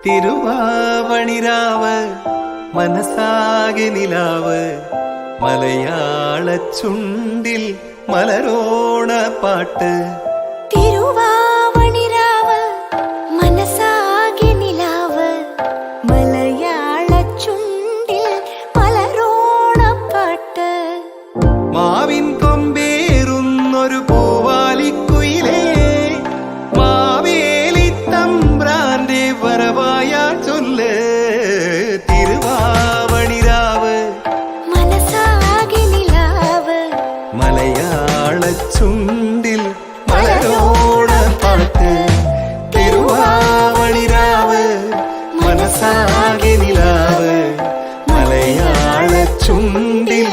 തിരുവാവണിരാവ് മനസാകെ നിലാവ് മലയാള ചുണ്ടിൽ മലരോണ പാട്ട്. തിരുവാവണിരാവ് മനസാകെ നിലാവ് മലയാള ചുണ്ടിൽ മലരോണ പാട്ട്. മാവിൻ കൊമ്പേറുന്നൊരു പൂവാലിക്കുയിലേ മാവേലി തമ്പ്രാന്റെ വരവായ ചൊല്ല്. തിരുവാവണിരാവ് മനസാകെ നിലാവ് മലയാള ചുണ്ടിൽ മലരോണ പാട്ട്. തിരുവാവണിരാവ് മനസാകെ നിലാവ് മലയാള ചുണ്ടിൽ